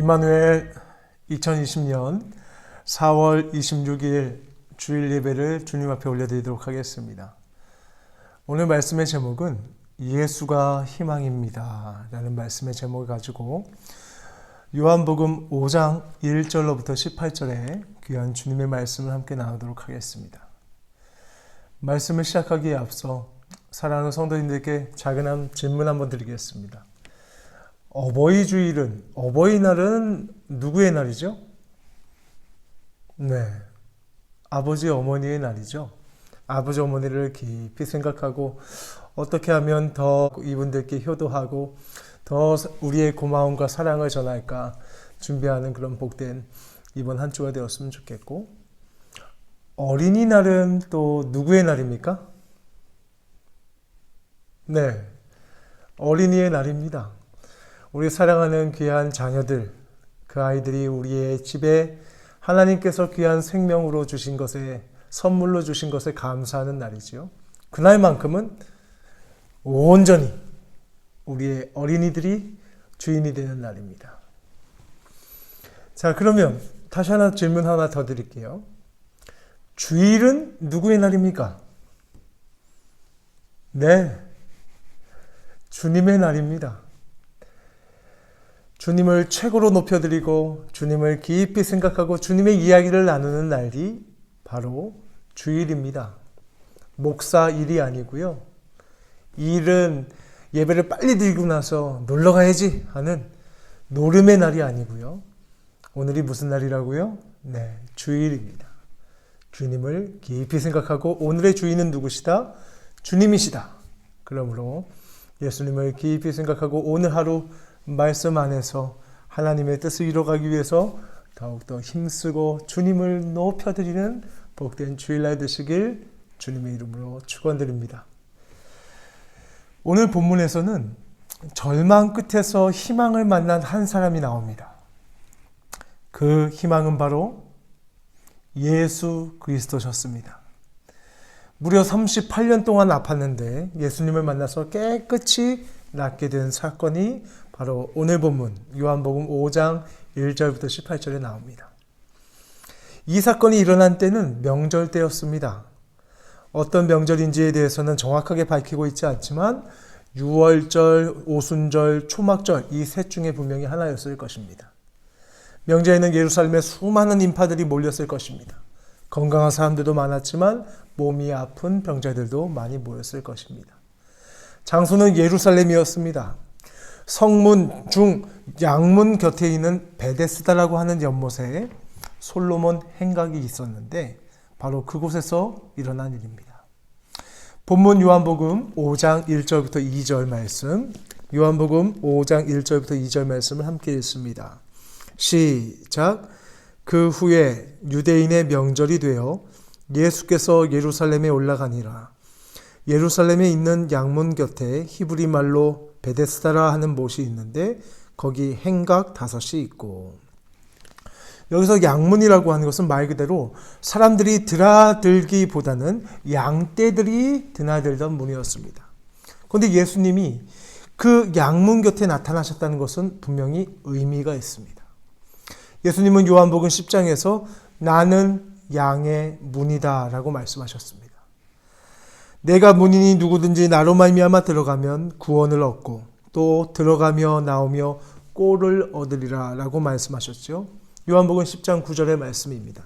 임마누엘 2020년 4월 26일 주일 예배를 주님 앞에 올려드리도록 하겠습니다. 오늘 말씀의 제목은 예수가 희망입니다 라는 말씀의 제목을 가지고 요한복음 5장 1절로부터 18절에 귀한 주님의 말씀을 함께 나누도록 하겠습니다. 말씀을 시작하기에 앞서 사랑하는 성도님들께 작은 질문 한번 드리겠습니다. 어버이 주일은, 어버이날은 누구의 날이죠? 네, 아버지 어머니의 날이죠. 아버지 어머니를 깊이 생각하고 어떻게 하면 더 이분들께 효도하고 더 우리의 고마움과 사랑을 전할까 준비하는 그런 복된 이번 한 주가 되었으면 좋겠고, 어린이날은 또 누구의 날입니까? 네, 어린이의 날입니다. 우리 사랑하는 귀한 자녀들, 그 아이들이 우리의 집에 하나님께서 귀한 생명으로 주신 것에, 선물로 주신 것에 감사하는 날이지요. 그날만큼은 온전히 우리의 어린이들이 주인이 되는 날입니다. 자, 그러면 다시 질문 하나 더 드릴게요. 주일은 누구의 날입니까? 네, 주님의 날입니다. 주님을 최고로 높여드리고 주님을 깊이 생각하고 주님의 이야기를 나누는 날이 바로 주일입니다. 목사 일이 아니고요. 이 일은 예배를 빨리 드리고 나서 놀러 가야지 하는 노름의 날이 아니고요. 오늘이 무슨 날이라고요? 네, 주일입니다. 주님을 깊이 생각하고 오늘의 주인은 누구시다? 주님이시다. 그러므로 예수님을 깊이 생각하고 오늘 하루 말씀 안에서 하나님의 뜻을 이뤄가기 위해서 더욱더 힘쓰고 주님을 높여드리는 복된 주일날 되시길 주님의 이름으로 축원드립니다. 오늘 본문에서는 절망 끝에서 희망을 만난 한 사람이 나옵니다. 그 희망은 바로 예수 그리스도셨습니다. 무려 38년 동안 아팠는데 예수님을 만나서 깨끗이 낫게 된 사건이 바로 오늘 본문 요한복음 5장 1절부터 18절에 나옵니다. 이 사건이 일어난 때는 명절 때였습니다. 어떤 명절인지에 대해서는 정확하게 밝히고 있지 않지만 유월절, 오순절, 초막절 이 셋 중에 분명히 하나였을 것입니다. 명절에는 예루살렘에 수많은 인파들이 몰렸을 것입니다. 건강한 사람들도 많았지만 몸이 아픈 병자들도 많이 모였을 것입니다. 장소는 예루살렘이었습니다. 성문 중 양문 곁에 있는 베데스다라고 하는 연못에 솔로몬 행각이 있었는데 바로 그곳에서 일어난 일입니다. 본문 요한복음 5장 1절부터 2절 말씀, 요한복음 5장 1절부터 2절 말씀을 함께 읽습니다. 시작. 그 후에 유대인의 명절이 되어 예수께서 예루살렘에 올라가니라. 예루살렘에 있는 양문 곁에 히브리 말로 베데스다라 하는 못이 있는데 거기 행각 5이 있고, 여기서 양문이라고 하는 것은 말 그대로 사람들이 드나들기보다는 양떼들이 드나들던 문이었습니다. 그런데 예수님이 그 양문 곁에 나타나셨다는 것은 분명히 의미가 있습니다. 예수님은 요한복음 10장에서 나는 양의 문이다 라고 말씀하셨습니다. 내가 문이니 누구든지 나로 말미암아 들어가면 구원을 얻고 또 들어가며 나오며 꼴을 얻으리라 라고 말씀하셨죠. 요한복음 10장 9절의 말씀입니다.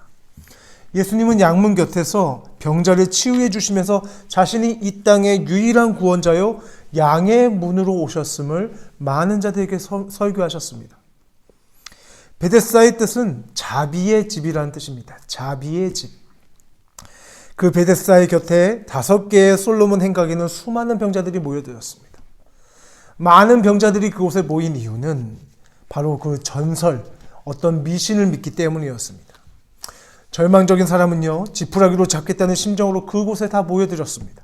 예수님은 양문 곁에서 병자를 치유해 주시면서 자신이 이 땅의 유일한 구원자요 양의 문으로 오셨음을 많은 자들에게 설교하셨습니다. 베데스다의 뜻은 자비의 집이라는 뜻입니다. 자비의 집. 그 베데스다의 곁에 5개의 솔로몬 행각에는 수많은 병자들이 모여들었습니다. 많은 병자들이 그곳에 모인 이유는 바로 그 전설, 어떤 미신을 믿기 때문이었습니다. 절망적인 사람은요, 지푸라기로 잡겠다는 심정으로 그곳에 다 모여들었습니다.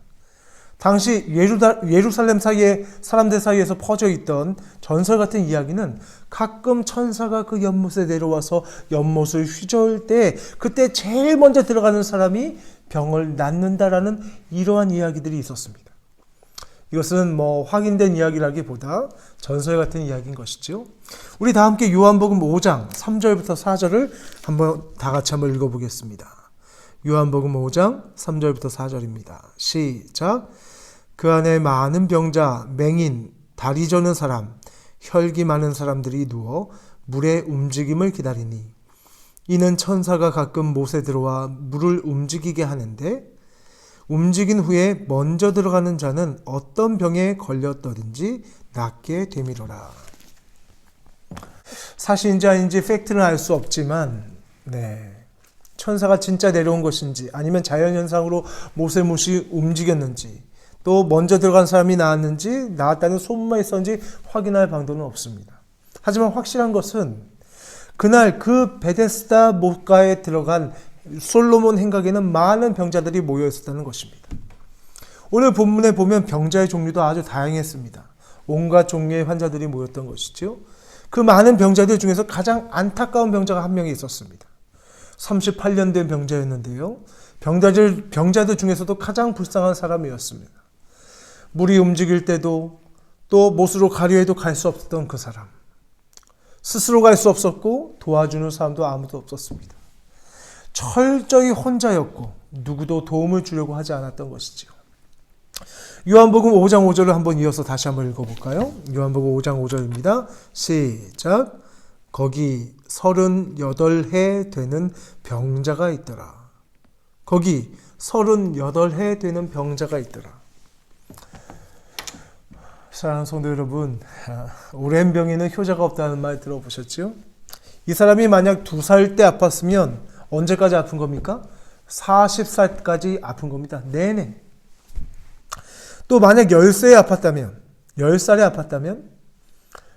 당시 예루살렘 사이에 사람들 사이에서 퍼져 있던 전설 같은 이야기는 가끔 천사가 그 연못에 내려와서 연못을 휘저을 때 그때 제일 먼저 들어가는 사람이 병을 낫는다라는 이러한 이야기들이 있었습니다. 이것은 확인된 이야기라기보다 전설 같은 이야기인 것이죠. 우리 다 함께 요한복음 5장 3절부터 4절을 다 같이 한번 읽어보겠습니다. 요한복음 5장 3절부터 4절입니다. 시작. 그 안에 많은 병자, 맹인, 다리 저는 사람, 혈기 많은 사람들이 누워 물의 움직임을 기다리니 이는 천사가 가끔 못에 들어와 물을 움직이게 하는데 움직인 후에 먼저 들어가는 자는 어떤 병에 걸렸더든지 낫게 되미로라. 사실인지 아닌지 팩트는 알 수 없지만 천사가 진짜 내려온 것인지 아니면 자연현상으로 못의 못이 움직였는지 또 먼저 들어간 사람이 나았는지 나았다는 소문만 있었는지 확인할 방도는 없습니다. 하지만 확실한 것은 그날 그 베데스다 못가에 들어간 솔로몬 행각에는 많은 병자들이 모여 있었다는 것입니다. 오늘 본문에 보면 병자의 종류도 아주 다양했습니다. 온갖 종류의 환자들이 모였던 것이죠. 그 많은 병자들 중에서 가장 안타까운 병자가 한 명이 있었습니다. 38년 된 병자였는데요. 병자들 중에서도 가장 불쌍한 사람이었습니다. 물이 움직일 때도 또 못으로 가려 해도 갈 수 없었던 그 사람. 스스로 갈 수 없었고 도와주는 사람도 아무도 없었습니다. 철저히 혼자였고 누구도 도움을 주려고 하지 않았던 것이지요. 요한복음 5장 5절을 한번 이어서 다시 한번 읽어볼까요? 요한복음 5장 5절입니다. 시작. 거기 38해 되는 병자가 있더라. 거기 38해 되는 병자가 있더라. 사랑하는 성도 여러분, 오랜 병에는 효자가 없다는 말 들어보셨죠? 이 사람이 만약 2살 때 아팠으면 언제까지 아픈 겁니까? 40살까지 아픈 겁니다. 내내. 또 만약 10살에 아팠다면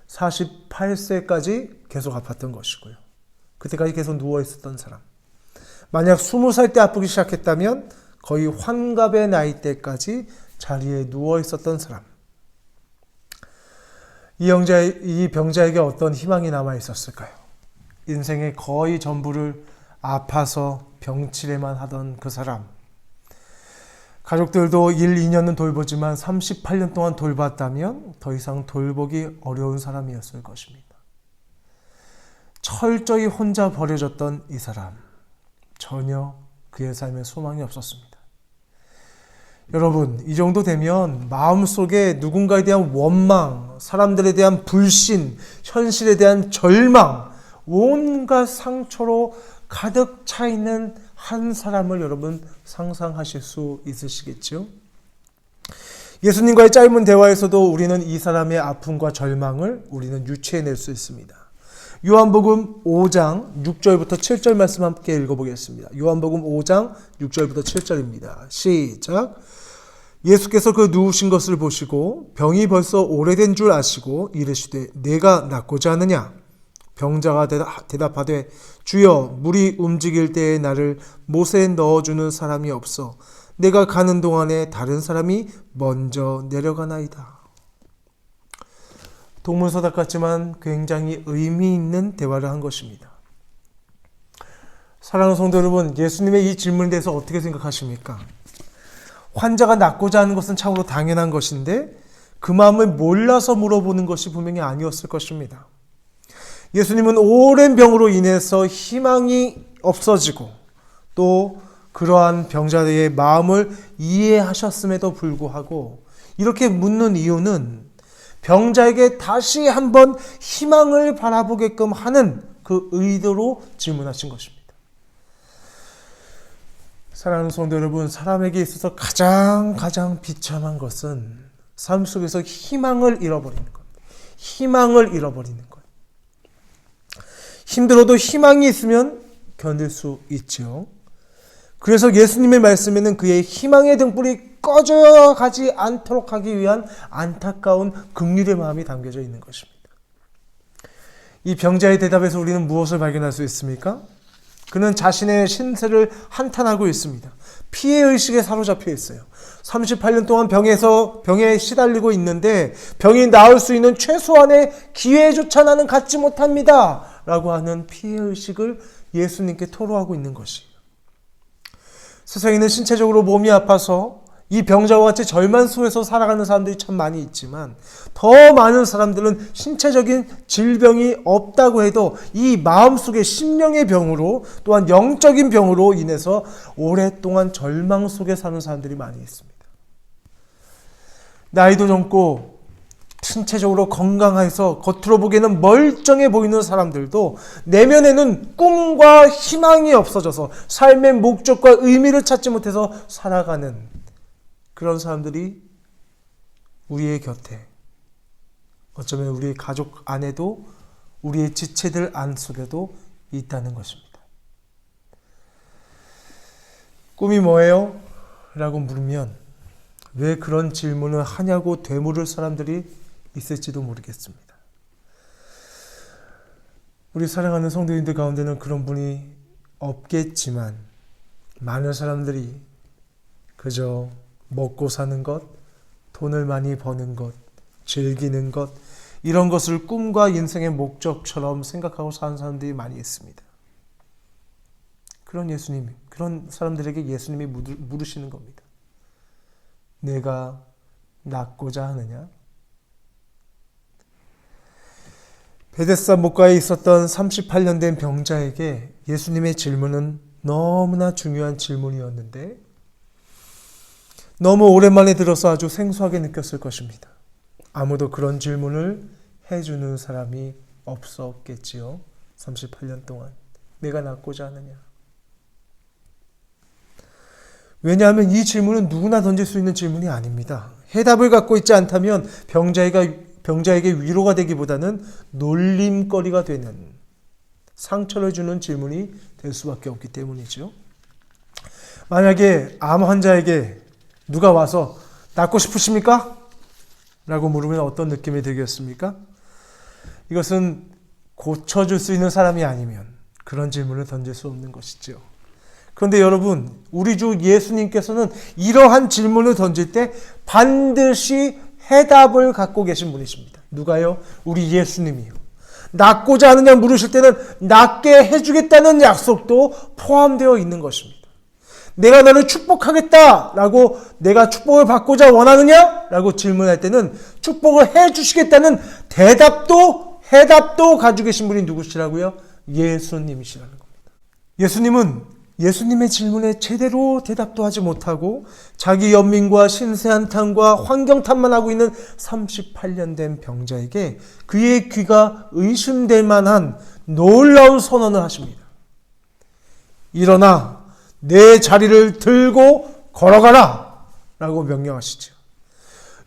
48세까지 계속 아팠던 것이고요. 그때까지 계속 누워있었던 사람. 만약 20살 때 아프기 시작했다면 거의 환갑의 나이 때까지 자리에 누워있었던 사람. 이 병자에게 어떤 희망이 남아있었을까요? 인생의 거의 전부를 아파서 병치레만 하던 그 사람. 가족들도 1, 2년은 돌보지만 38년 동안 돌봤다면 더 이상 돌보기 어려운 사람이었을 것입니다. 철저히 혼자 버려졌던 이 사람. 전혀 그의 삶에 소망이 없었습니다. 여러분, 이 정도 되면 마음속에 누군가에 대한 원망, 사람들에 대한 불신, 현실에 대한 절망, 온갖 상처로 가득 차 있는 한 사람을 여러분 상상하실 수 있으시겠죠? 예수님과의 짧은 대화에서도 우리는 이 사람의 아픔과 절망을 우리는 유추해낼 수 있습니다. 요한복음 5장 6절부터 7절 말씀 함께 읽어보겠습니다. 요한복음 5장 6절부터 7절입니다. 시작. 예수께서 그 누우신 것을 보시고 병이 벌써 오래된 줄 아시고 이르시되 내가 낫고자 하느냐? 병자가 대답하되 주여 물이 움직일 때에 나를 못에 넣어주는 사람이 없어 내가 가는 동안에 다른 사람이 먼저 내려가나이다. 동문서답 같지만 굉장히 의미 있는 대화를 한 것입니다. 사랑하는 성도 여러분, 예수님의 이 질문에 대해서 어떻게 생각하십니까? 환자가 낫고자 하는 것은 참으로 당연한 것인데 그 마음을 몰라서 물어보는 것이 분명히 아니었을 것입니다. 예수님은 오랜 병으로 인해서 희망이 없어지고 또 그러한 병자들의 마음을 이해하셨음에도 불구하고 이렇게 묻는 이유는 병자에게 다시 한번 희망을 바라보게끔 하는 그 의도로 질문하신 것입니다. 사랑하는 성도 여러분, 사람에게 있어서 가장 비참한 것은 삶 속에서 희망을 잃어버리는 것. 희망을 잃어버리는 것. 힘들어도 희망이 있으면 견딜 수 있죠. 그래서 예수님의 말씀에는 그의 희망의 등불이 꺼져가지 않도록 하기 위한 안타까운 긍휼의 마음이 담겨져 있는 것입니다. 이 병자의 대답에서 우리는 무엇을 발견할 수 있습니까? 그는 자신의 신세를 한탄하고 있습니다. 피해의식에 사로잡혀 있어요. 38년 동안 병에 시달리고 있는데 병이 나을 수 있는 최소한의 기회조차 나는 갖지 못합니다. 라고 하는 피해의식을 예수님께 토로하고 있는 것이에요. 세상에는 신체적으로 몸이 아파서 이 병자와 같이 절만 속에서 살아가는 사람들이 참 많이 있지만 더 많은 사람들은 신체적인 질병이 없다고 해도 이 마음속의 심령의 병으로 또한 영적인 병으로 인해서 오랫동안 절망 속에 사는 사람들이 많이 있습니다. 나이도 젊고 신체적으로 건강해서 겉으로 보기에는 멀쩡해 보이는 사람들도 내면에는 꿈과 희망이 없어져서 삶의 목적과 의미를 찾지 못해서 살아가는 그런 사람들이 우리의 곁에, 어쩌면 우리의 가족 안에도 우리의 지체들 안 속에도 있다는 것입니다. 꿈이 뭐예요? 라고 물으면 왜 그런 질문을 하냐고 되물을 사람들이 있을지도 모르겠습니다. 우리 사랑하는 성도님들 가운데는 그런 분이 없겠지만 많은 사람들이 그저 먹고 사는 것, 돈을 많이 버는 것, 즐기는 것, 이런 것을 꿈과 인생의 목적처럼 생각하고 사는 사람들이 많이 있습니다. 그런 사람들에게 예수님이 물으시는 겁니다. 내가 낫고자 하느냐? 베데스다 목가에 있었던 38년 된 병자에게 예수님의 질문은 너무나 중요한 질문이었는데 너무 오랜만에 들어서 아주 생소하게 느꼈을 것입니다. 아무도 그런 질문을 해주는 사람이 없었겠지요. 38년 동안 내가 낫고자 하느냐. 왜냐하면 이 질문은 누구나 던질 수 있는 질문이 아닙니다. 해답을 갖고 있지 않다면 병자에게 위로가 되기보다는 놀림거리가 되는, 상처를 주는 질문이 될 수밖에 없기 때문이죠. 만약에 암 환자에게 누가 와서 낫고 싶으십니까? 라고 물으면 어떤 느낌이 들겠습니까? 이것은 고쳐줄 수 있는 사람이 아니면 그런 질문을 던질 수 없는 것이죠. 그런데 여러분, 우리 주 예수님께서는 이러한 질문을 던질 때 반드시 해답을 갖고 계신 분이십니다. 누가요? 우리 예수님이요. 낫고자 하느냐 물으실 때는 낫게 해주겠다는 약속도 포함되어 있는 것입니다. 내가 너를 축복하겠다 라고, 내가 축복을 받고자 원하느냐? 라고 질문할 때는 축복을 해주시겠다는 해답도 가지고 계신 분이 누구시라고요? 예수님이시라는 겁니다. 예수님은 예수님의 질문에 제대로 대답도 하지 못하고 자기 연민과 신세한탄과 환경탄만 하고 있는 38년 된 병자에게 그의 귀가 의심될 만한 놀라운 선언을 하십니다. 일어나 내 자리를 들고 걸어가라 라고 명령하시죠.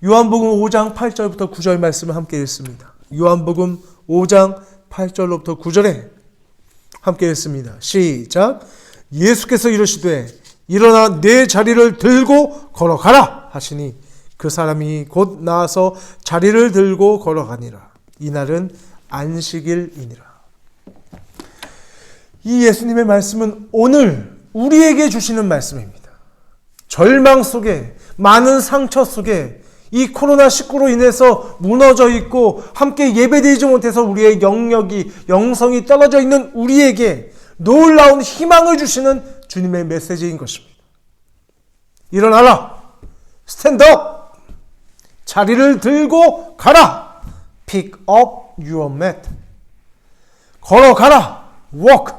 요한복음 5장 8절부터 9절 말씀을 함께 읽습니다. 요한복음 5장 8절로부터 9절에 함께 읽습니다. 시작. 예수께서 이르시되 일어나 내 자리를 들고 걸어가라 하시니 그 사람이 곧 나아서 자리를 들고 걸어가니라. 이날은 안식일이니라. 이 예수님의 말씀은 오늘 우리에게 주시는 말씀입니다. 절망 속에, 많은 상처 속에, 이 코로나19로 인해서 무너져 있고 함께 예배드리지 못해서 우리의 영성이 떨어져 있는 우리에게 놀라운 희망을 주시는 주님의 메시지인 것입니다. 일어나라. 스탠드업. 자리를 들고 가라. Pick up your mat. 걸어가라. Walk.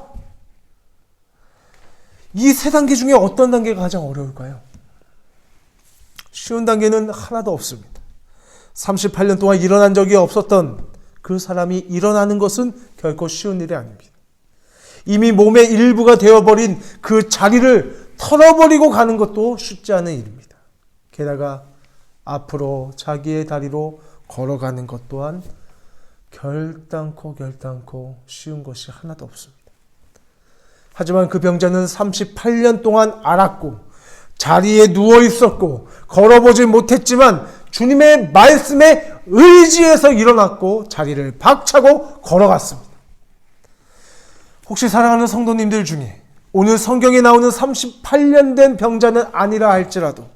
이 세 단계 중에 어떤 단계가 가장 어려울까요? 쉬운 단계는 하나도 없습니다. 38년 동안 일어난 적이 없었던 그 사람이 일어나는 것은 결코 쉬운 일이 아닙니다. 이미 몸의 일부가 되어버린 그 자리를 털어버리고 가는 것도 쉽지 않은 일입니다. 게다가 앞으로 자기의 다리로 걸어가는 것 또한 결단코 쉬운 것이 하나도 없습니다. 하지만 그 병자는 38년 동안 알았고 자리에 누워 있었고 걸어보지 못했지만 주님의 말씀에 의지해서 일어났고 자리를 박차고 걸어갔습니다. 혹시 사랑하는 성도님들 중에 오늘 성경에 나오는 38년 된 병자는 아니라 할지라도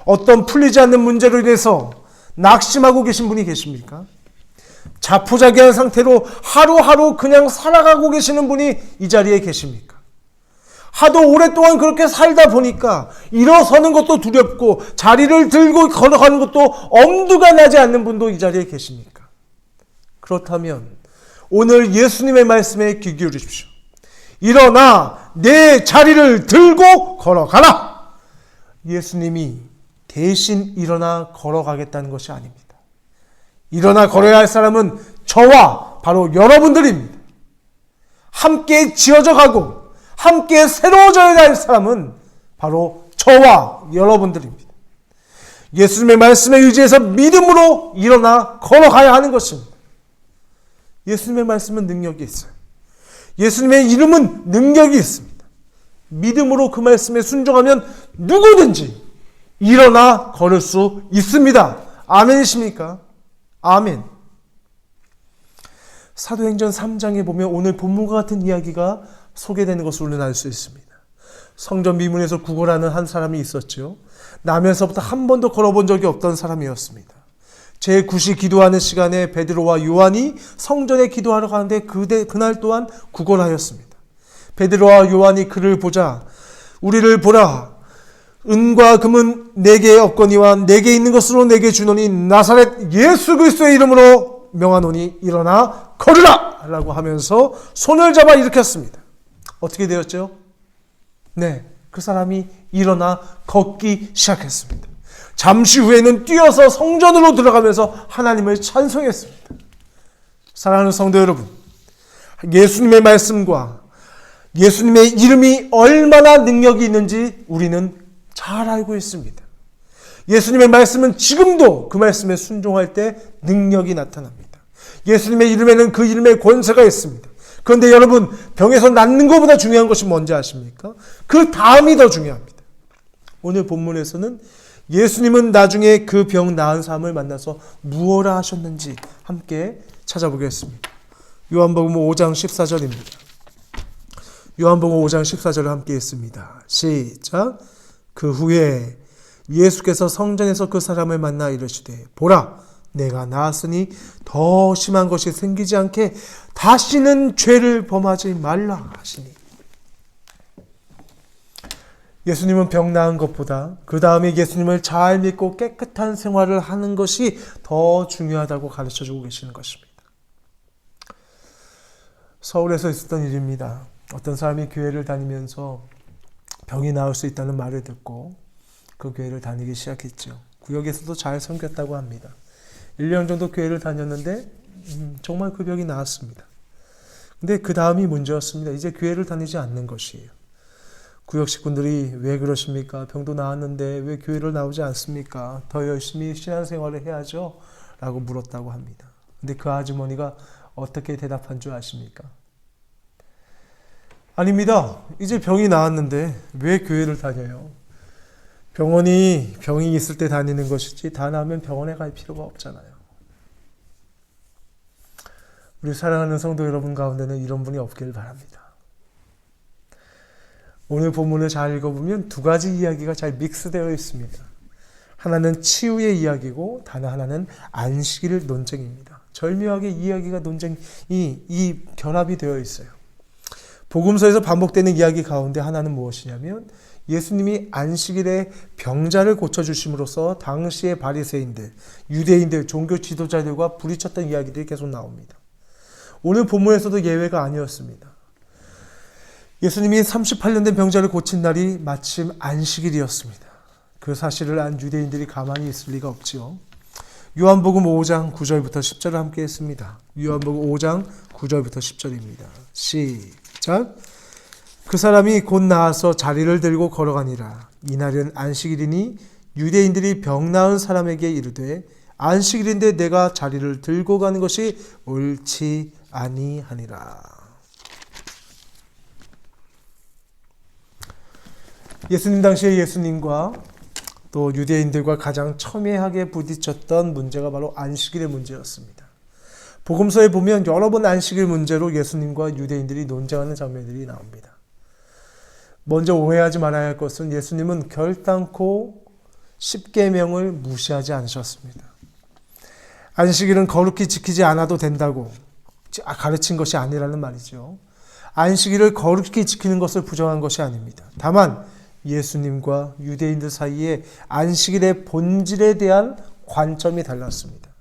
어떤 풀리지 않는 문제로 인해서 낙심하고 계신 분이 계십니까? 자포자기한 상태로 하루하루 그냥 살아가고 계시는 분이 이 자리에 계십니까? 하도 오랫동안 그렇게 살다 보니까 일어서는 것도 두렵고 자리를 들고 걸어가는 것도 엄두가 나지 않는 분도 이 자리에 계십니까? 그렇다면 오늘 예수님의 말씀에 귀 기울이십시오. 일어나 내 자리를 들고 걸어가라. 예수님이 대신 일어나 걸어가겠다는 것이 아닙니다. 일어나 걸어야 할 사람은 저와 바로 여러분들입니다. 함께 지어져 가고 함께 새로워져야 할 사람은 바로 저와 여러분들입니다. 예수님의 말씀에 의지해서 믿음으로 일어나 걸어가야 하는 것입니다. 예수님의 말씀은 능력이 있어요. 예수님의 이름은 능력이 있습니다. 믿음으로 그 말씀에 순종하면 누구든지 일어나 걸을 수 있습니다. 아멘이십니까? 아멘. 사도행전 3장에 보면 오늘 본문과 같은 이야기가 소개되는 것을 우리는 알 수 있습니다. 성전 미문에서 구걸하는 한 사람이 있었죠. 나면서부터 한 번도 걸어본 적이 없던 사람이었습니다. 제9시 기도하는 시간에 베드로와 요한이 성전에 기도하러 가는데 그날 또한 구걸하였습니다. 베드로와 요한이 그를 보자 우리를 보라. 은과 금은 내게 없거니와 내게 있는 것으로 내게 주노니 나사렛 예수 그리스도의 이름으로 명하노니 일어나 걸으라 라고 하면서 손을 잡아 일으켰습니다. 어떻게 되었죠? 네, 그 사람이 일어나 걷기 시작했습니다. 잠시 후에는 뛰어서 성전으로 들어가면서 하나님을 찬송했습니다. 사랑하는 성도 여러분, 예수님의 말씀과 예수님의 이름이 얼마나 능력이 있는지 우리는 잘 알고 있습니다. 예수님의 말씀은 지금도 그 말씀에 순종할 때 능력이 나타납니다. 예수님의 이름에는 그 이름의 권세가 있습니다. 그런데 여러분, 병에서 낫는 것보다 중요한 것이 뭔지 아십니까? 그 다음이 더 중요합니다. 오늘 본문에서는 예수님은 나중에 그 병 나은 사람을 만나서 무엇라 하셨는지 함께 찾아보겠습니다. 요한복음 5장 14절입니다. 요한복음 5장 14절을 함께 읽습니다. 시작. 그 후에 예수께서 성전에서 그 사람을 만나 이르시되 보라 내가 나았으니 더 심한 것이 생기지 않게 다시는 죄를 범하지 말라 하시니. 예수님은 병 나은 것보다 그 다음에 예수님을 잘 믿고 깨끗한 생활을 하는 것이 더 중요하다고 가르쳐주고 계시는 것입니다. 서울에서 있었던 일입니다. 어떤 사람이 교회를 다니면서 병이 나을 수 있다는 말을 듣고 그 교회를 다니기 시작했죠. 구역에서도 잘 섬겼다고 합니다. 1년 정도 교회를 다녔는데 정말 그 병이 나았습니다. 근데 그 다음이 문제였습니다. 이제 교회를 다니지 않는 것이에요. 구역 식구들이 왜 그러십니까? 병도 나았는데 왜 교회를 나오지 않습니까? 더 열심히 신앙생활을 해야죠? 라고 물었다고 합니다. 근데 그 아주머니가 어떻게 대답한 줄 아십니까? 아닙니다. 이제 병이 나았는데 왜 교회를 다녀요? 병이 있을 때 다니는 것이지 다 나으면 병원에 갈 필요가 없잖아요. 우리 사랑하는 성도 여러분 가운데는 이런 분이 없길 바랍니다. 오늘 본문을 잘 읽어보면 두 가지 이야기가 잘 믹스되어 있습니다. 하나는 치유의 이야기고 다른 하나는 안식일 논쟁입니다. 절묘하게 이야기가 논쟁이 결합이 되어 있어요. 복음서에서 반복되는 이야기 가운데 하나는 무엇이냐면 예수님이 안식일에 병자를 고쳐주심으로써 당시의 바리새인들, 유대인들, 종교 지도자들과 부딪혔던 이야기들이 계속 나옵니다. 오늘 본문에서도 예외가 아니었습니다. 예수님이 38년 된 병자를 고친 날이 마침 안식일이었습니다. 그 사실을 안 유대인들이 가만히 있을 리가 없지요. 요한복음 5장 9절부터 10절을 함께 했습니다. 요한복음 5장 9절부터 10절입니다. 시작. 그 사람이 곧 나아서 자리를 들고 걸어가니라. 이날은 안식일이니 유대인들이 병 나은 사람에게 이르되 안식일인데 내가 자리를 들고 가는 것이 옳지 아니하니라. 예수님 당시에 예수님과 또 유대인들과 가장 첨예하게 부딪혔던 문제가 바로 안식일의 문제였습니다. 복음서에 보면 여러 번 안식일 문제로 예수님과 유대인들이 논쟁하는 장면들이 나옵니다. 먼저 오해하지 말아야 할 것은 예수님은 결단코 십계명을 무시하지 않으셨습니다. 안식일은 거룩히 지키지 않아도 된다고 가르친 것이 아니라는 말이죠. 안식일을 거룩히 지키는 것을 부정한 것이 아닙니다. 다만 예수님과 유대인들 사이에 안식일의 본질에 대한 관점이 달랐습니다.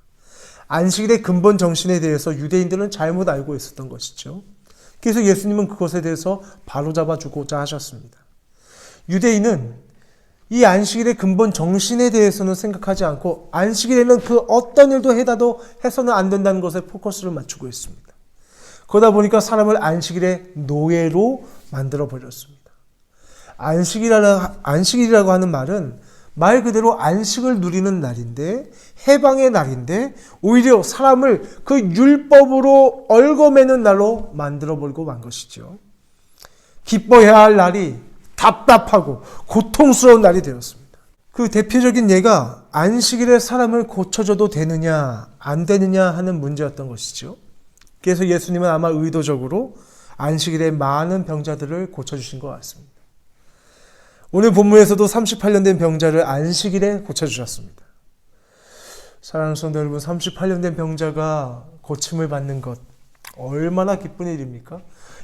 안식일의 근본 정신에 대해서 유대인들은 잘못 알고 있었던 것이죠. 그래서 예수님은 그것에 대해서 바로잡아 주고자 하셨습니다. 유대인은 이 안식일의 근본 정신에 대해서는 생각하지 않고 안식일에는 그 어떤 일도 해서는 안 된다는 것에 포커스를 맞추고 있습니다. 그러다 보니까 사람을 안식일의 노예로 만들어 버렸습니다. 안식일이라고 하는 말은 말 그대로 안식을 누리는 날인데, 해방의 날인데, 오히려 사람을 그 율법으로 얽어매는 날로 만들어버리고 만 것이죠. 기뻐해야 할 날이 답답하고 고통스러운 날이 되었습니다. 그 대표적인 예가 안식일에 사람을 고쳐줘도 되느냐 안 되느냐 하는 문제였던 것이죠. 그래서 예수님은 아마 의도적으로 안식일에 많은 병자들을 고쳐주신 것 같습니다. 오늘 본문에서도 38년 된 병자를 안식일에 고쳐주셨습니다. 사랑하는 성도 여러분, 38년 된 병자가 고침을 받는 것 얼마나 기쁜 일입니까?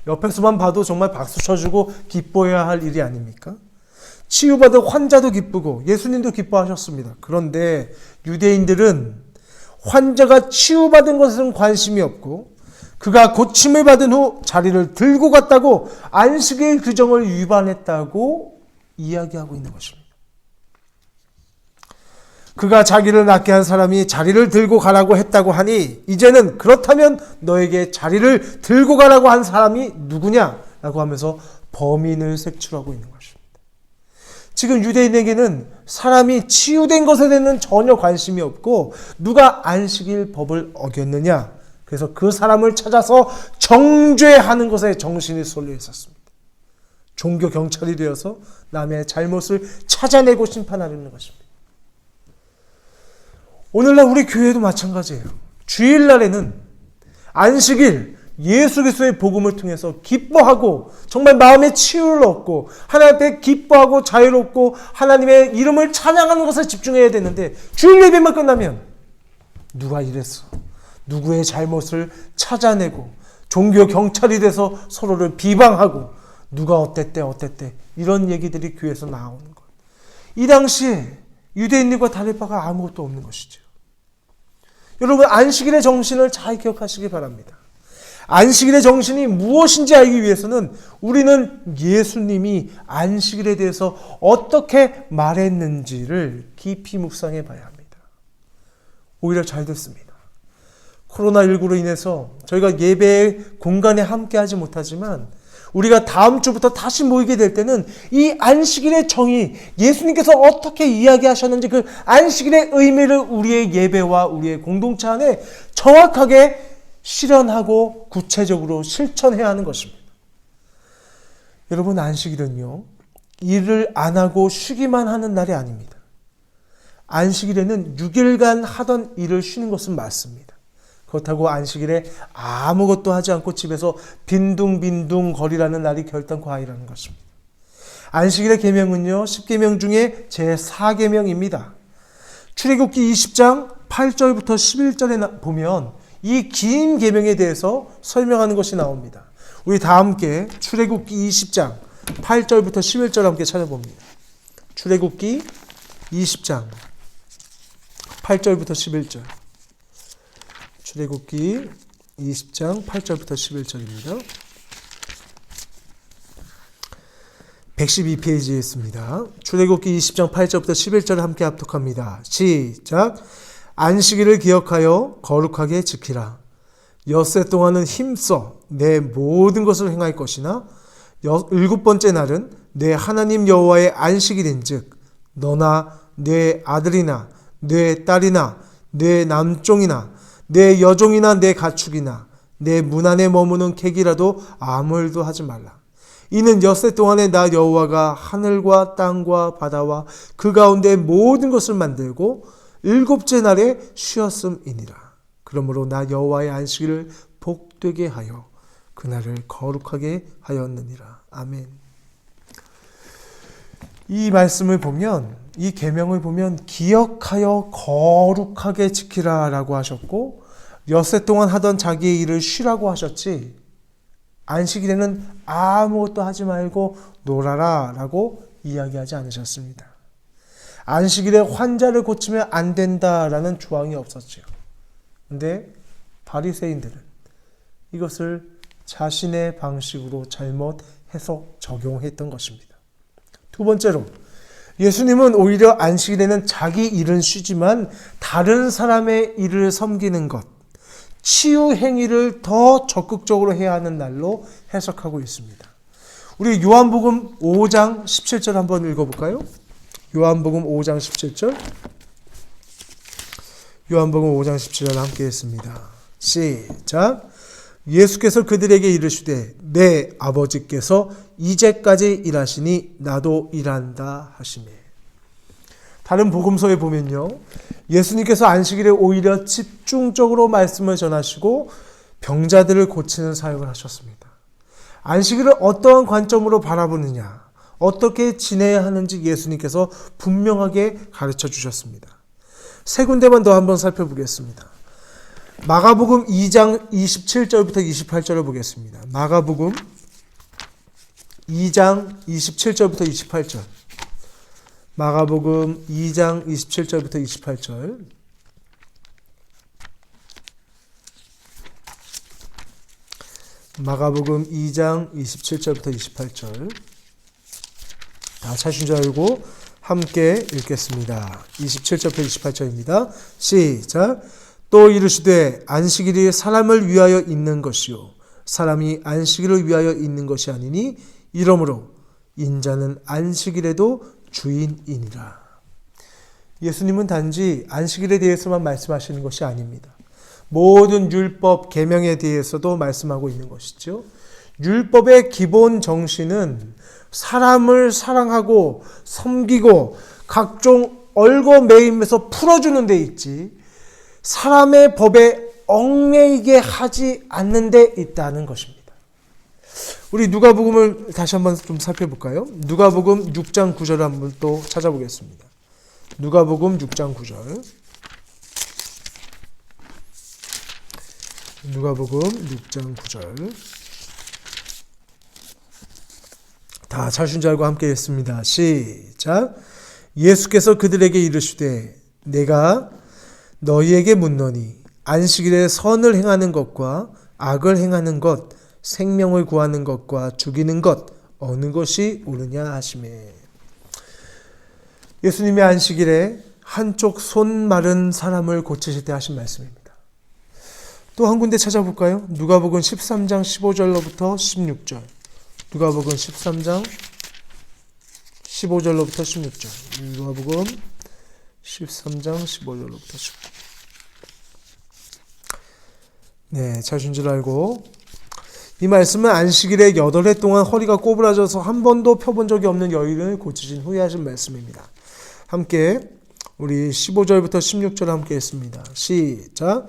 옆에서만 봐도 정말 박수 쳐주고 기뻐해야 할 일이 아닙니까? 치유받은 환자도 기쁘고 예수님도 기뻐하셨습니다. 그런데 유대인들은 환자가 치유받은 것은 관심이 없고 그가 고침을 받은 후 자리를 들고 갔다고 안식일 규정을 위반했다고 이야기하고 있는 것입니다. 그가 자기를 낫게 한 사람이 자리를 들고 가라고 했다고 하니 이제는 그렇다면 너에게 자리를 들고 가라고 한 사람이 누구냐라고 하면서 범인을 색출하고 있는 것입니다. 지금 유대인에게는 사람이 치유된 것에 대해서는 전혀 관심이 없고 누가 안식일 법을 어겼느냐, 그래서 그 사람을 찾아서 정죄하는 것에 정신이 쏠려 있었습니다. 종교 경찰이 되어서 남의 잘못을 찾아내고 심판하려는 것입니다. 오늘날 우리 교회도 마찬가지예요. 주일날에는 안식일, 예수 그리스도의 복음을 통해서 기뻐하고 정말 마음의 치유를 얻고 하나님 앞에 기뻐하고 자유롭고 하나님의 이름을 찬양하는 것에 집중해야 되는데 주일 예배만 끝나면 누가 이랬어? 누구의 잘못을 찾아내고 종교 경찰이 돼서 서로를 비방하고 누가 어땠대 이런 얘기들이 교회에서 나오는 것. 이 당시에 유대인들과 다를 바가 아무것도 없는 것이죠. 여러분, 안식일의 정신을 잘 기억하시기 바랍니다. 안식일의 정신이 무엇인지 알기 위해서는 우리는 예수님이 안식일에 대해서 어떻게 말했는지를 깊이 묵상해 봐야 합니다. 오히려 잘 됐습니다. 코로나19로 인해서 저희가 예배 공간에 함께하지 못하지만 우리가 다음 주부터 다시 모이게 될 때는 이 안식일의 정의, 예수님께서 어떻게 이야기하셨는지 그 안식일의 의미를 우리의 예배와 우리의 공동체 안에 정확하게 실현하고 구체적으로 실천해야 하는 것입니다. 여러분, 안식일은요, 일을 안 하고 쉬기만 하는 날이 아닙니다. 안식일에는 6일간 하던 일을 쉬는 것은 맞습니다. 그렇다고 안식일에 아무것도 하지 않고 집에서 빈둥빈둥 거리라는 날이 결단코 아니라는 것입니다. 안식일의 계명은요, 10계명 중에 제4계명입니다. 출애굽기 20장 8절부터 11절에 보면 이 긴 계명에 대해서 설명하는 것이 나옵니다. 우리 다 함께 출애굽기 20장 8절부터 11절 함께 찾아봅니다. 출애굽기 20장 8절부터 11절. 출애굽기 20장 8절부터 11절입니다. 112페이지에 있습니다. 출애굽기 20장 8절부터 11절을 함께 합독합니다. 시작. 안식일을 기억하여 거룩하게 지키라. 엿새 동안은 힘써 내 모든 것을 행할 것이나 일곱 번째 날은 내 하나님 여호와의 안식일인즉 너나 내 아들이나 내 딸이나 내 남종이나 내 여종이나 내 가축이나 내 문 안에 머무는 객이라도 아무 일도 하지 말라. 이는 엿새 동안에 나 여호와가 하늘과 땅과 바다와 그 가운데 모든 것을 만들고 일곱째 날에 쉬었음이니라. 그러므로 나 여호와의 안식일을 복되게 하여 그날을 거룩하게 하였느니라. 아멘. 이 말씀을 보면, 이 계명을 보면 기억하여 거룩하게 지키라라고 하셨고 엿새 동안 하던 자기의 일을 쉬라고 하셨지 안식일에는 아무것도 하지 말고 놀아라 라고 이야기하지 않으셨습니다. 안식일에 환자를 고치면 안 된다라는 조항이 없었지요. 근데 바리새인들은 이것을 자신의 방식으로 잘못 해석 적용했던 것입니다. 두 번째로 예수님은 오히려 안식일에는 자기 일은 쉬지만 다른 사람의 일을 섬기는 것, 치유 행위를 더 적극적으로 해야 하는 날로 해석하고 있습니다. 우리 요한복음 5장 17절 한번 읽어볼까요? 요한복음 5장 17절. 요한복음 5장 17절 함께 했습니다. 시작. 예수께서 그들에게 이르시되 내 아버지께서 이제까지 일하시니 나도 일한다 하시매. 다른 복음서에 보면요, 예수님께서 안식일에 오히려 집중적으로 말씀을 전하시고 병자들을 고치는 사역을 하셨습니다. 안식일을 어떠한 관점으로 바라보느냐, 어떻게 지내야 하는지 예수님께서 분명하게 가르쳐 주셨습니다. 세 군데만 더 한번 살펴보겠습니다. 마가복음 2장 27절부터 28절을 보겠습니다. 마가복음 2장 27절부터 28절. 마가복음 2장 27절부터 28절. 마가복음 2장 27절부터 28절. 다 찾으신 줄 알고 함께 읽겠습니다. 27절부터 28절입니다. 시작. 또 이르시되 안식일이 사람을 위하여 있는 것이요 사람이 안식일을 위하여 있는 것이 아니니 이러므로 인자는 안식일에도 주인이니라. 예수님은 단지 안식일에 대해서만 말씀하시는 것이 아닙니다. 모든 율법, 계명에 대해서도 말씀하고 있는 것이죠. 율법의 기본 정신은 사람을 사랑하고 섬기고 각종 얽어매임에서 풀어주는 데 있지 사람의 법에 얽매이게 하지 않는 데 있다는 것입니다. 우리 누가복음을 다시 한번 좀 살펴볼까요? 누가복음 6장 9절을 한번 또 찾아보겠습니다. 누가복음 6장 9절. 누가복음 6장 9절. 다 찾으신 줄 알고 함께 했습니다. 시작. 예수께서 그들에게 이르시되 내가 너희에게 묻노니 안식일에 선을 행하는 것과 악을 행하는 것, 생명을 구하는 것과 죽이는 것 어느 것이 옳으냐 하시매. 예수님의 안식일에 한쪽 손 마른 사람을 고치실 때 하신 말씀입니다. 또 한 군데 찾아볼까요? 누가복음 13장 15절로부터 16절. 누가복음 13장 15절로부터 16절. 누가복음 13장 15절로부터 16절. 네, 찾으신 줄 알고. 이 말씀은 안식일에 8해 동안 허리가 꼬부라져서 한 번도 펴본 적이 없는 여인을 고치신 후에 하신 말씀입니다. 함께 우리 15절부터 16절 함께 했습니다. 시작.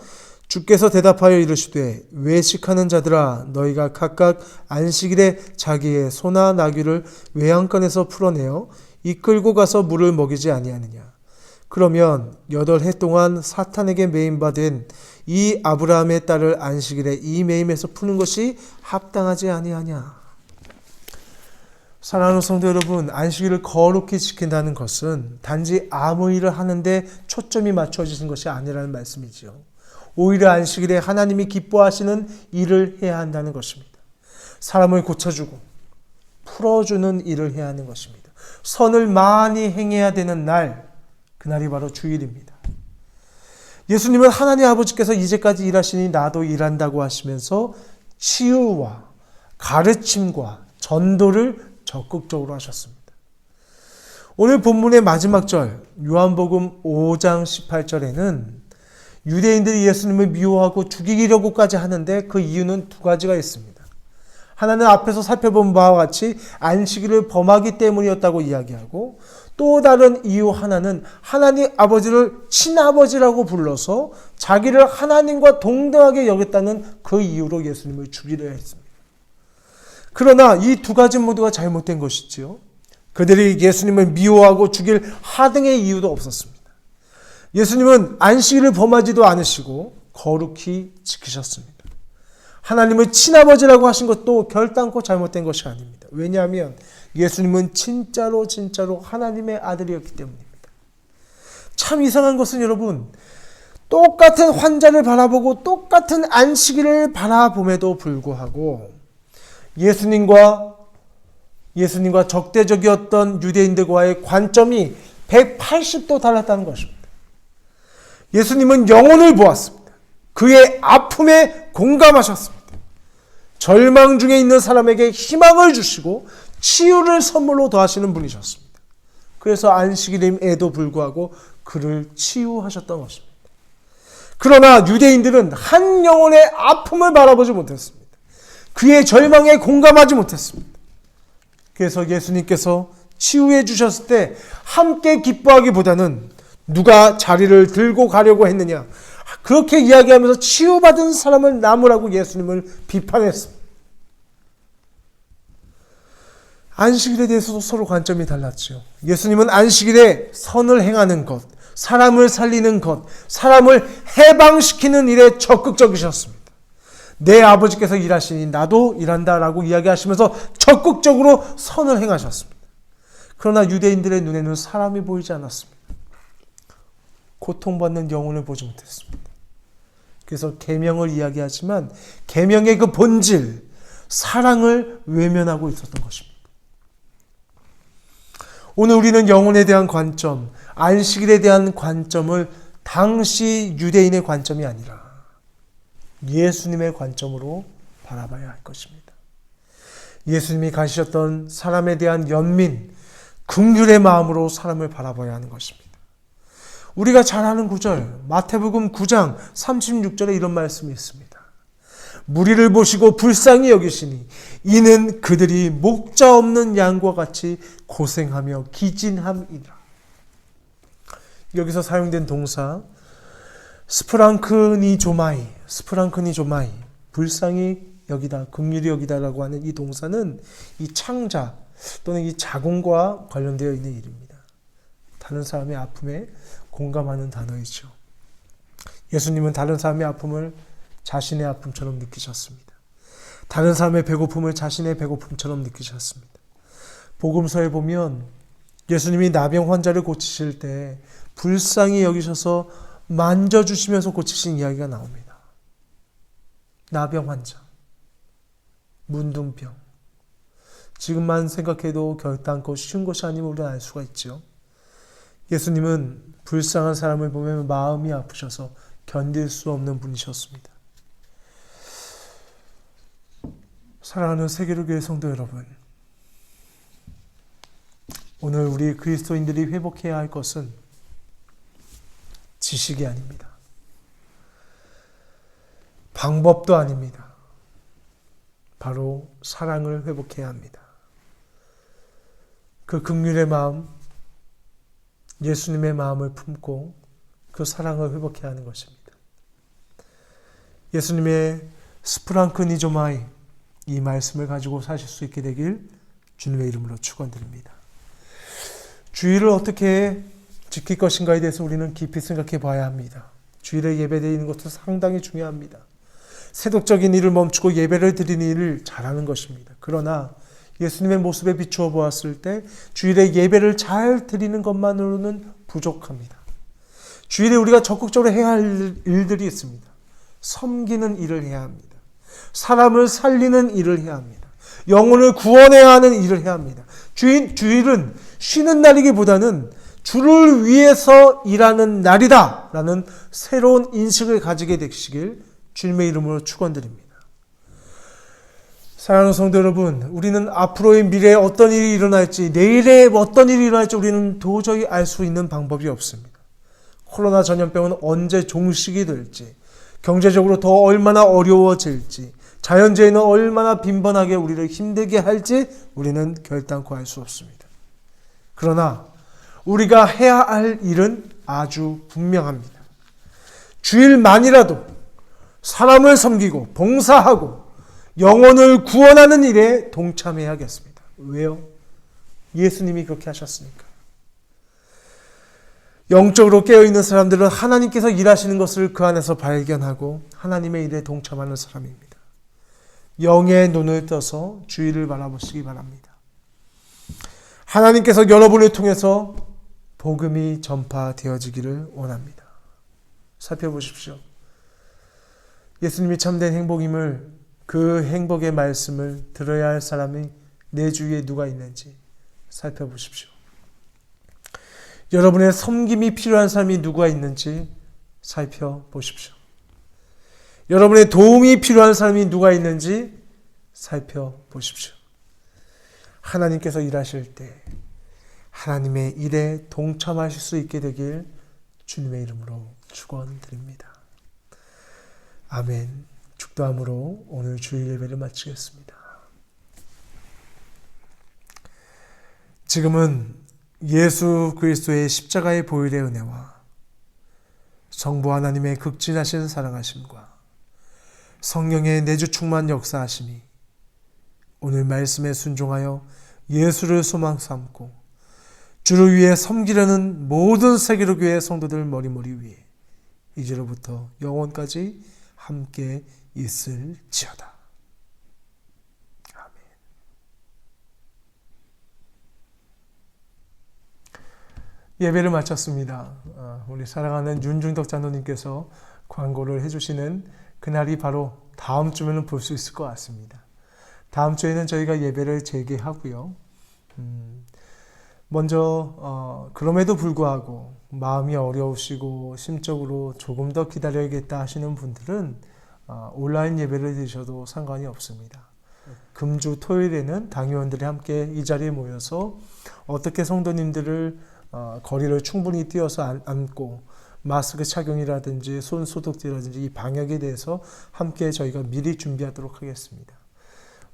주께서 대답하여 이르시되 외식하는 자들아 너희가 각각 안식일에 자기의 소나 나귀를 외양간에서 풀어내어 이끌고 가서 물을 먹이지 아니하느냐. 그러면 8해 동안 사탄에게 매임받은 이 아브라함의 딸을 안식일에 이 매임에서 푸는 것이 합당하지 아니하냐. 사랑하는 성도 여러분, 안식일을 거룩히 지킨다는 것은 단지 아무 일을 하는데 초점이 맞춰지는 것이 아니라는 말씀이지요. 오히려 안식일에 하나님이 기뻐하시는 일을 해야 한다는 것입니다. 사람을 고쳐주고 풀어주는 일을 해야 하는 것입니다. 선을 많이 행해야 되는 날, 그날이 바로 주일입니다. 예수님은 하나님 아버지께서 이제까지 일하시니 나도 일한다고 하시면서 치유와 가르침과 전도를 적극적으로 하셨습니다. 오늘 본문의 마지막 절 요한복음 5장 18절에는 유대인들이 예수님을 미워하고 죽이려고까지 하는데 그 이유는 두 가지가 있습니다. 하나는 앞에서 살펴본 바와 같이 안식일을 범하기 때문이었다고 이야기하고, 또 다른 이유 하나는 하나님 아버지를 친아버지라고 불러서 자기를 하나님과 동등하게 여겼다는 그 이유로 예수님을 죽이려 했습니다. 그러나 이 두 가지 모두가 잘못된 것이지요. 그들이 예수님을 미워하고 죽일 하등의 이유도 없었습니다. 예수님은 안식일을 범하지도 않으시고 거룩히 지키셨습니다. 하나님을 친아버지라고 하신 것도 결단코 잘못된 것이 아닙니다. 왜냐하면 예수님은 진짜로 하나님의 아들이었기 때문입니다. 참 이상한 것은 여러분, 똑같은 환자를 바라보고 똑같은 안식일을 바라봄에도 불구하고 예수님과 적대적이었던 유대인들과의 관점이 180도 달랐다는 것입니다. 예수님은 영혼을 보았습니다. 그의 아픔에 공감하셨습니다. 절망 중에 있는 사람에게 희망을 주시고 치유를 선물로 더하시는 분이셨습니다. 그래서 안식일임에도 불구하고 그를 치유하셨던 것입니다. 그러나 유대인들은 한 영혼의 아픔을 바라보지 못했습니다. 그의 절망에 공감하지 못했습니다. 그래서 예수님께서 치유해 주셨을 때 함께 기뻐하기보다는 누가 자리를 들고 가려고 했느냐, 그렇게 이야기하면서 치유받은 사람을 나무라고 예수님을 비판했습니다. 안식일에 대해서도 서로 관점이 달랐죠. 예수님은 안식일에 선을 행하는 것, 사람을 살리는 것, 사람을 해방시키는 일에 적극적이셨습니다. 내 아버지께서 일하시니 나도 일한다라고 이야기하시면서 적극적으로 선을 행하셨습니다. 그러나 유대인들의 눈에는 사람이 보이지 않았습니다. 고통받는 영혼을 보지 못했습니다. 그래서 계명을 이야기하지만 계명의 그 본질, 사랑을 외면하고 있었던 것입니다. 오늘 우리는 영혼에 대한 관점, 안식일에 대한 관점을 당시 유대인의 관점이 아니라 예수님의 관점으로 바라봐야 할 것입니다. 예수님이 가지셨던 사람에 대한 연민, 긍휼의 마음으로 사람을 바라봐야 하는 것입니다. 우리가 잘 아는 구절, 마태복음 9장 36절에 이런 말씀이 있습니다. 무리를 보시고 불쌍히 여기시니 이는 그들이 목자 없는 양과 같이 고생하며 기진함이라. 여기서 사용된 동사 스프랑크니조마이, 불쌍히 여기다, 긍휼히 여기다라고 하는 이 동사는 이 창자 또는 이 자궁과 관련되어 있는 일입니다. 다른 사람의 아픔에 공감하는 단어이죠. 예수님은 다른 사람의 아픔을 자신의 아픔처럼 느끼셨습니다. 다른 사람의 배고픔을 자신의 배고픔처럼 느끼셨습니다. 복음서에 보면 예수님이 나병 환자를 고치실 때 불쌍히 여기셔서 만져주시면서 고치신 이야기가 나옵니다. 나병 환자, 문둥병. 지금만 생각해도 결단코 쉬운 것이 아님을 우리는 알 수가 있죠. 예수님은 불쌍한 사람을 보면 마음이 아프셔서 견딜 수 없는 분이셨습니다. 사랑하는 세계로교회 성도 여러분, 오늘 우리 그리스도인들이 회복해야 할 것은 지식이 아닙니다. 방법도 아닙니다. 바로 사랑을 회복해야 합니다. 그 긍휼의 마음, 예수님의 마음을 품고 그 사랑을 회복해야 하는 것입니다. 예수님의 스프랑크니조마이, 이 말씀을 가지고 사실 수 있게 되길 주님의 이름으로 축원드립니다. 주일을 어떻게 지킬 것인가에 대해서 우리는 깊이 생각해 봐야 합니다. 주일에 예배드리는 것도 상당히 중요합니다. 세속적인 일을 멈추고 예배를 드리는 일을 잘하는 것입니다. 그러나 예수님의 모습에 비추어 보았을 때 주일에 예배를 잘 드리는 것만으로는 부족합니다. 주일에 우리가 적극적으로 해야 할 일들이 있습니다. 섬기는 일을 해야 합니다. 사람을 살리는 일을 해야 합니다. 영혼을 구원해야 하는 일을 해야 합니다. 주일은 쉬는 날이기보다는 주를 위해서 일하는 날이다 라는 새로운 인식을 가지게 되시길 주님의 이름으로 축원드립니다. 사랑하는 성도 여러분, 우리는 앞으로의 미래에 어떤 일이 일어날지, 내일에 어떤 일이 일어날지 우리는 도저히 알 수 있는 방법이 없습니다. 코로나 전염병은 언제 종식이 될지, 경제적으로 더 얼마나 어려워질지, 자연재해는 얼마나 빈번하게 우리를 힘들게 할지 우리는 결단코 알 수 없습니다. 그러나 우리가 해야 할 일은 아주 분명합니다. 주일만이라도 사람을 섬기고 봉사하고 영혼을 구원하는 일에 동참해야겠습니다. 왜요? 예수님이 그렇게 하셨으니까. 영적으로 깨어있는 사람들은 하나님께서 일하시는 것을 그 안에서 발견하고 하나님의 일에 동참하는 사람입니다. 영의 눈을 떠서 주위를 바라보시기 바랍니다. 하나님께서 여러분을 통해서 복음이 전파되어지기를 원합니다. 살펴보십시오. 예수님이 참된 행복임을, 그 행복의 말씀을 들어야 할 사람이 내 주위에 누가 있는지 살펴보십시오. 여러분의 섬김이 필요한 사람이 누가 있는지 살펴보십시오. 여러분의 도움이 필요한 사람이 누가 있는지 살펴보십시오. 하나님께서 일하실 때 하나님의 일에 동참하실 수 있게 되길 주님의 이름으로 축원드립니다. 아멘. 축도함으로 오늘 주일 예배를 마치겠습니다. 지금은 예수 그리스도의 십자가의 보혈의 은혜와 성부 하나님의 극진하신 사랑하심과 성령의 내주 충만 역사하심이 오늘 말씀에 순종하여 예수를 소망 삼고 주를 위해 섬기려는 모든 세계로교회 성도들 머리머리 위에 이제로부터 영원까지 함께 있을지어다. 아멘. 예배를 마쳤습니다. 우리 사랑하는 윤중덕 장로님께서 광고를 해주시는 그날이 바로 다음 주면 볼 수 있을 것 같습니다. 다음 주에는 저희가 예배를 재개하고요. 먼저 그럼에도 불구하고 마음이 어려우시고 심적으로 조금 더 기다려야겠다 하시는 분들은 온라인 예배를 드셔도 상관이 없습니다. 금주 토요일에는 당회원들이 함께 이 자리에 모여서 어떻게 성도님들을 거리를 충분히 뛰어서 안고 마스크 착용이라든지 손 소독제라든지 이 방역에 대해서 함께 저희가 미리 준비하도록 하겠습니다.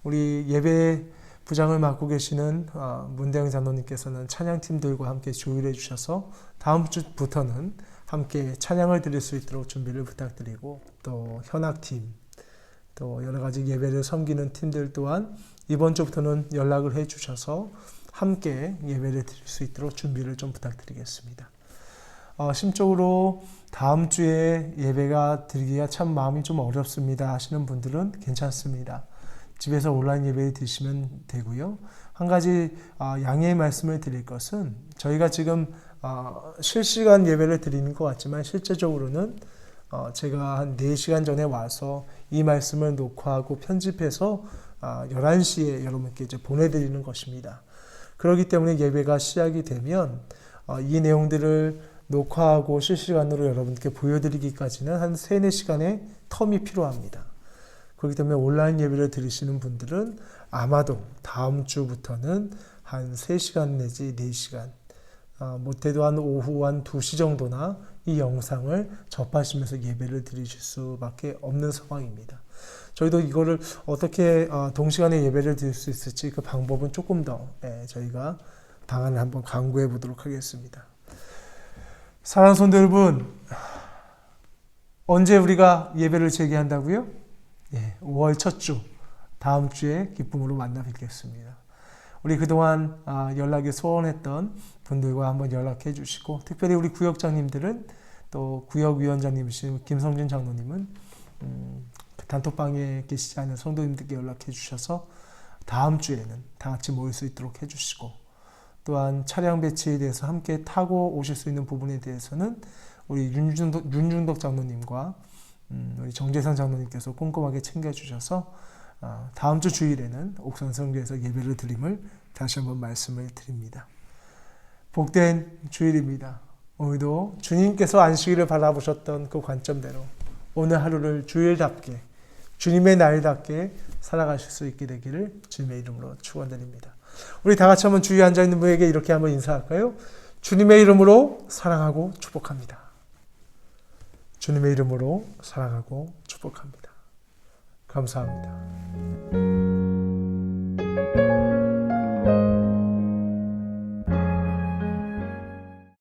우리 예배 부장을 맡고 계시는 문대영 장로님께서는 찬양팀들과 함께 조율해 주셔서 다음 주부터는 함께 찬양을 드릴 수 있도록 준비를 부탁드리고, 또 현악팀, 또 여러 가지 예배를 섬기는 팀들 또한 이번 주부터는 연락을 해 주셔서 함께 예배를 드릴 수 있도록 준비를 좀 부탁드리겠습니다. 심적으로 다음 주에 예배가 드리기가 참 마음이 좀 어렵습니다 하시는 분들은 괜찮습니다. 집에서 온라인 예배를 드시면 되고요. 한 가지 양해의 말씀을 드릴 것은, 저희가 지금 실시간 예배를 드리는 것 같지만 실제적으로는 제가 한 4시간 전에 와서 이 말씀을 녹화하고 편집해서 11시에 여러분께 이제 보내드리는 것입니다. 그렇기 때문에 예배가 시작이 되면 이 내용들을 녹화하고 실시간으로 여러분께 보여드리기까지는 한 3-4시간의 텀이 필요합니다. 그렇기 때문에 온라인 예배를 들으시는 분들은 아마도 다음 주부터는 한 3시간 내지 4시간, 못해도 한 오후 한 2시 정도나 이 영상을 접하시면서 예배를 드리실 수밖에 없는 상황입니다. 저희도 이거를 어떻게 동시간에 예배를 드릴 수 있을지 그 방법은 조금 더 저희가 방안을 한번 강구해 보도록 하겠습니다. 사랑하는 성도 여러분, 언제 우리가 예배를 재개한다고요? 5월 첫 주, 다음 주에 기쁨으로 만나 뵙겠습니다. 우리 그동안 연락이 소원했던 분들과 한번 연락해 주시고, 특별히 우리 구역장님들은, 또 구역위원장님이신 김성진 장로님은 단톡방에 계시지 않은 성도님들께 연락해 주셔서 다음 주에는 다 같이 모일 수 있도록 해주시고, 또한 차량 배치에 대해서 함께 타고 오실 수 있는 부분에 대해서는 우리 윤중덕 장로님과 우리 정재상 장로님께서 꼼꼼하게 챙겨주셔서 다음 주 주일에는 옥산 성교에서 예배를 드림을 다시 한번 말씀을 드립니다. 복된 주일입니다. 오늘도 주님께서 안식일을 바라보셨던 그 관점대로 오늘 하루를 주일답게, 주님의 날답게 살아가실 수 있게 되기를 주님의 이름으로 축원드립니다. 우리 다 같이 한번 주위에 앉아있는 분에게 이렇게 한번 인사할까요? 주님의 이름으로 사랑하고 축복합니다. 주님의 이름으로 사랑하고 축복합니다. 감사합니다.